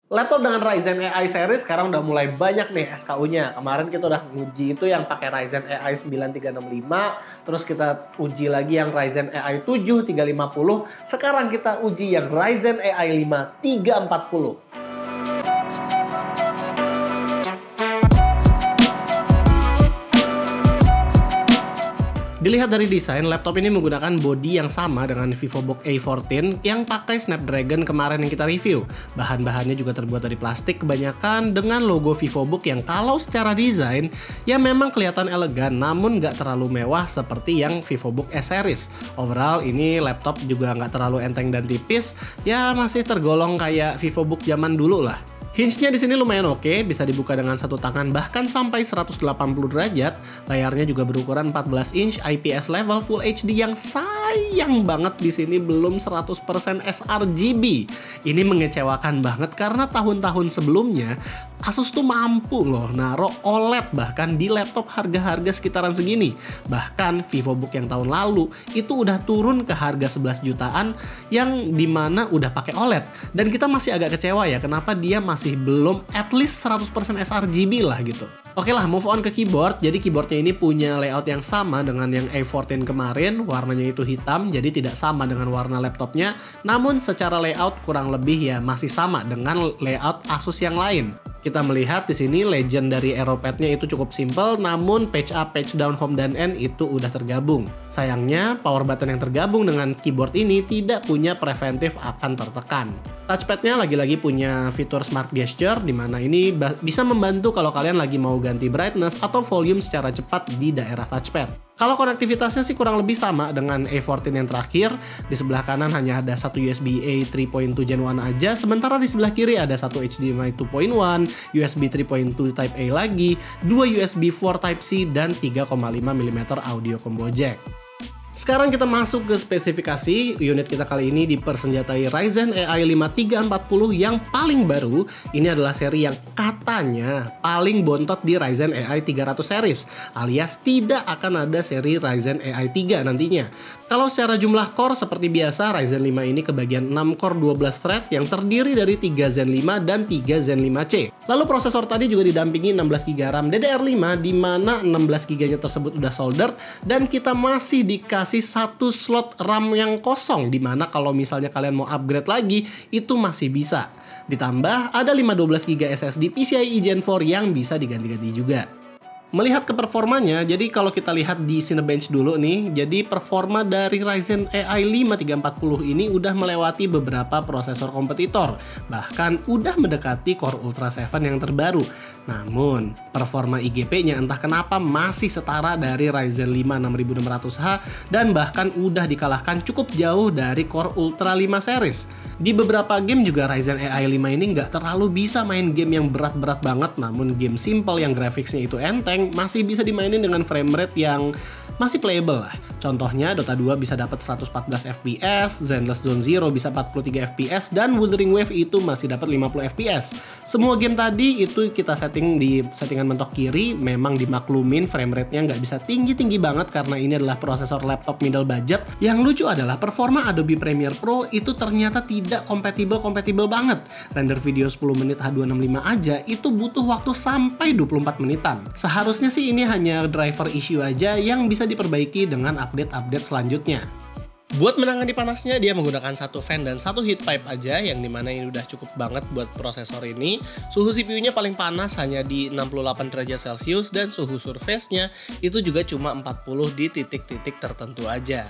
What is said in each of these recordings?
Laptop dengan Ryzen AI series sekarang udah mulai banyak nih SKU-nya. Kemarin kita udah nguji itu yang pakai Ryzen AI 9365, terus kita uji lagi yang Ryzen AI 7350, sekarang kita uji yang Ryzen AI 5340. Dilihat dari desain, laptop ini menggunakan bodi yang sama dengan VivoBook A14 yang pakai Snapdragon kemarin yang kita review. Bahan-bahannya juga terbuat dari plastik kebanyakan dengan logo VivoBook yang kalau secara desain ya memang kelihatan elegan namun nggak terlalu mewah seperti yang VivoBook S-Series. Overall ini laptop juga nggak terlalu enteng dan tipis, ya masih tergolong kayak VivoBook zaman dulu lah. Hinge-nya di sini lumayan oke, bisa dibuka dengan satu tangan bahkan sampai 180 derajat. Layarnya juga berukuran 14 inch IPS level Full HD yang sayang banget di sini belum 100% sRGB. Ini mengecewakan banget karena tahun-tahun sebelumnya Asus tuh mampu loh naruh OLED bahkan di laptop harga-harga sekitaran segini. Bahkan VivoBook yang tahun lalu itu udah turun ke harga 11 jutaan yang dimana udah pakai OLED. Dan kita masih agak kecewa ya kenapa dia masih belum at least 100% sRGB lah gitu. Oke lah, move on ke keyboard. Jadi keyboardnya ini punya layout yang sama dengan yang A14 kemarin. Warnanya itu hitam, jadi tidak sama dengan warna laptopnya. Namun secara layout kurang lebih ya masih sama dengan layout Asus yang lain. Kita melihat di sini legend dari arrow pad-nya itu cukup simple, namun page up, page down, home dan end itu udah tergabung. Sayangnya, power button yang tergabung dengan keyboard ini tidak punya preventif akan tertekan. Touchpad-nya lagi-lagi punya fitur smart gesture, di mana ini bisa membantu kalau kalian lagi mau ganti brightness atau volume secara cepat di daerah touchpad. Kalau konektivitasnya sih kurang lebih sama dengan A14 yang terakhir. Di sebelah kanan hanya ada satu USB-A 3.2 Gen 1 aja, sementara di sebelah kiri ada satu HDMI 2.1, USB 3.2 Type A lagi, 2 USB 4 Type C, dan 3,5 mm audio combo jack. Sekarang kita masuk ke spesifikasi. Unit kita kali ini dipersenjatai Ryzen AI 5340 yang paling baru. Ini adalah seri yang katanya paling bontot di Ryzen AI 300 series, alias tidak akan ada seri Ryzen AI 3 nantinya. Kalau secara jumlah core seperti biasa, Ryzen 5 ini kebagian 6 core 12 thread yang terdiri dari 3 Zen 5 dan 3 Zen 5C. Lalu prosesor tadi juga didampingi 16GB RAM DDR5 di mana 16GB-nya tersebut udah soldered dan kita masih dikasih satu slot RAM yang kosong, dimana kalau misalnya kalian mau upgrade lagi itu masih bisa. Ditambah ada 512GB SSD PCIe Gen 4 yang bisa diganti-ganti juga. Melihat ke performanya, jadi kalau kita lihat di Cinebench dulu nih, jadi performa dari Ryzen AI 5340 ini udah melewati beberapa prosesor kompetitor, bahkan udah mendekati Core Ultra 7 yang terbaru. Namun, performa IGP-nya entah kenapa masih setara dari Ryzen 5 6600H dan bahkan udah dikalahkan cukup jauh dari Core Ultra 5 series. Di beberapa game juga Ryzen AI 5 ini nggak terlalu bisa main game yang berat-berat banget, namun game simple yang grafiknya itu enteng masih bisa dimainin dengan frame rate yang masih playable lah. Contohnya Dota 2 bisa dapat 114 FPS, Zenless Zone Zero bisa 43 FPS, dan Wuthering Wave itu masih dapat 50 FPS. Semua game tadi itu kita setting di settingan mentok kiri, memang dimaklumin frame rate-nya nggak bisa tinggi-tinggi banget karena ini adalah prosesor laptop middle budget. Yang lucu adalah performa Adobe Premiere Pro itu ternyata tidak kompatibel banget. Render video 10 menit H265 aja itu butuh waktu sampai 24 menitan. Seharusnya sih ini hanya driver issue aja yang bisa diperbaiki dengan update-update selanjutnya. Buat menangani panasnya, dia menggunakan satu fan dan satu heat pipe aja, yang dimana ini udah cukup banget buat prosesor ini. Suhu CPU-nya paling panas hanya di 68 derajat Celcius dan suhu surface-nya itu juga cuma 40 di titik-titik tertentu aja.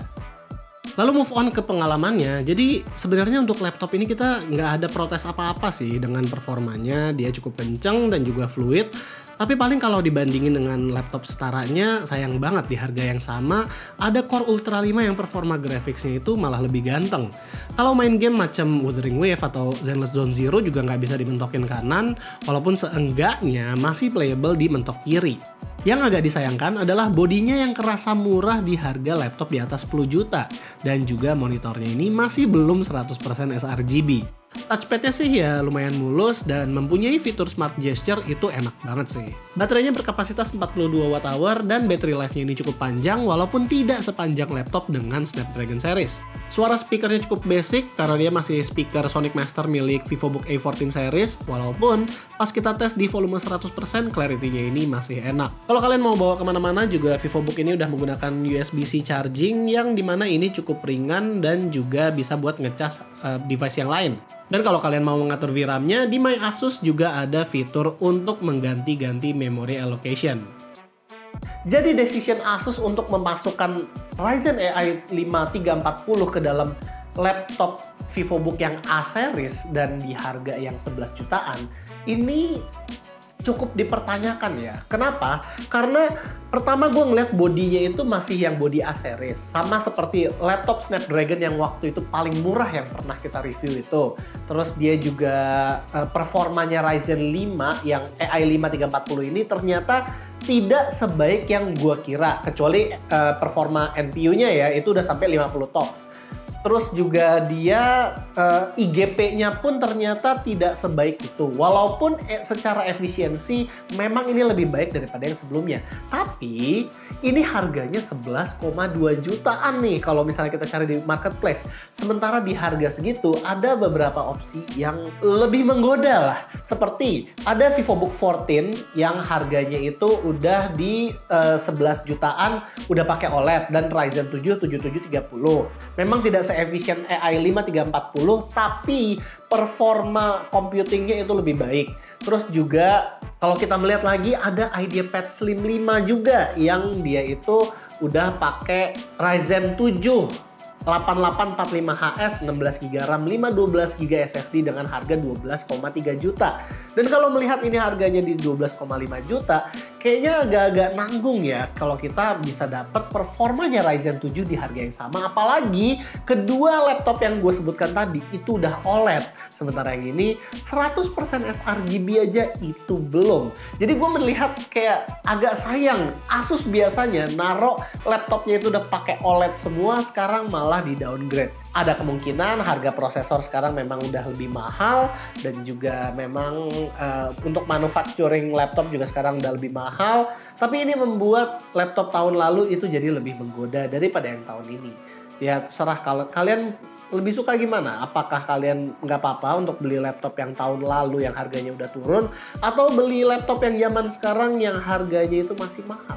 Lalu move on ke pengalamannya, jadi sebenarnya untuk laptop ini kita nggak ada protes apa-apa sih dengan performanya, dia cukup kenceng dan juga fluid. Tapi paling kalau dibandingin dengan laptop setaranya, sayang banget di harga yang sama, ada Core Ultra 5 yang performa grafiksnya itu malah lebih ganteng. Kalau main game macam Wuthering Wave atau Zenless Zone Zero juga nggak bisa dimentokin kanan, walaupun seenggaknya masih playable di mentok kiri. Yang agak disayangkan adalah bodinya yang kerasa murah di harga laptop di atas 10 juta. Dan juga monitornya ini masih belum 100% sRGB. Touchpadnya sih ya lumayan mulus dan mempunyai fitur smart gesture itu enak banget sih. Baterainya berkapasitas 42 Wh dan battery life-nya ini cukup panjang walaupun tidak sepanjang laptop dengan Snapdragon series. Suara speakernya cukup basic karena dia masih speaker Sonic Master milik VivoBook A14 series, walaupun pas kita tes di volume 100% clarity-nya ini masih enak. Kalau kalian mau bawa kemana-mana juga VivoBook ini udah menggunakan USB-C charging yang dimana ini cukup ringan dan juga bisa buat ngecas device yang lain. Dan kalau kalian mau mengatur VRAM-nya, di My Asus juga ada fitur untuk mengganti-ganti memory allocation. Jadi decision Asus untuk memasukkan Ryzen AI 5 3340 ke dalam laptop VivoBook yang A series dan di harga yang 11 jutaan, ini cukup dipertanyakan ya. Kenapa? Karena pertama gue ngeliat bodinya itu masih yang body A series. Sama seperti laptop Snapdragon yang waktu itu paling murah yang pernah kita review itu. Terus dia juga performanya Ryzen 5 yang AI 5 3340 ini ternyata tidak sebaik yang gue kira. Kecuali performa NPU-nya ya, itu udah sampai 50 TOPS. Terus juga dia IGP-nya pun ternyata tidak sebaik itu. Walaupun secara efisiensi memang ini lebih baik daripada yang sebelumnya. Tapi ini harganya 11,2 jutaan nih kalau misalnya kita cari di marketplace. Sementara di harga segitu ada beberapa opsi yang lebih menggoda lah. Seperti ada VivoBook 14 yang harganya itu udah di 11 jutaan, udah pakai OLED dan Ryzen 7 7730. Memang tidak se-efisien AI 5 3340, tapi performa computingnya itu lebih baik. Terus juga kalau kita melihat lagi ada IdeaPad Slim 5 juga yang dia itu udah pakai Ryzen 7 8845HS 16GB RAM 512GB SSD dengan harga 12,3 juta. Dan kalau melihat ini harganya di 12,5 juta, kayaknya agak-agak nanggung ya kalau kita bisa dapat performanya Ryzen 7 di harga yang sama. Apalagi kedua laptop yang gue sebutkan tadi itu udah OLED. Sementara yang ini 100% sRGB aja itu belum. Jadi gue melihat kayak agak sayang. Asus biasanya naruh laptopnya itu udah pakai OLED semua, sekarang malah di downgrade. Ada kemungkinan harga prosesor sekarang memang udah lebih mahal dan juga memang untuk manufacturing laptop juga sekarang udah lebih mahal. Tapi ini membuat laptop tahun lalu itu jadi lebih menggoda daripada yang tahun ini. Ya terserah kalau kalian lebih suka gimana? Apakah kalian nggak apa-apa untuk beli laptop yang tahun lalu yang harganya udah turun, atau beli laptop yang zaman sekarang yang harganya itu masih mahal?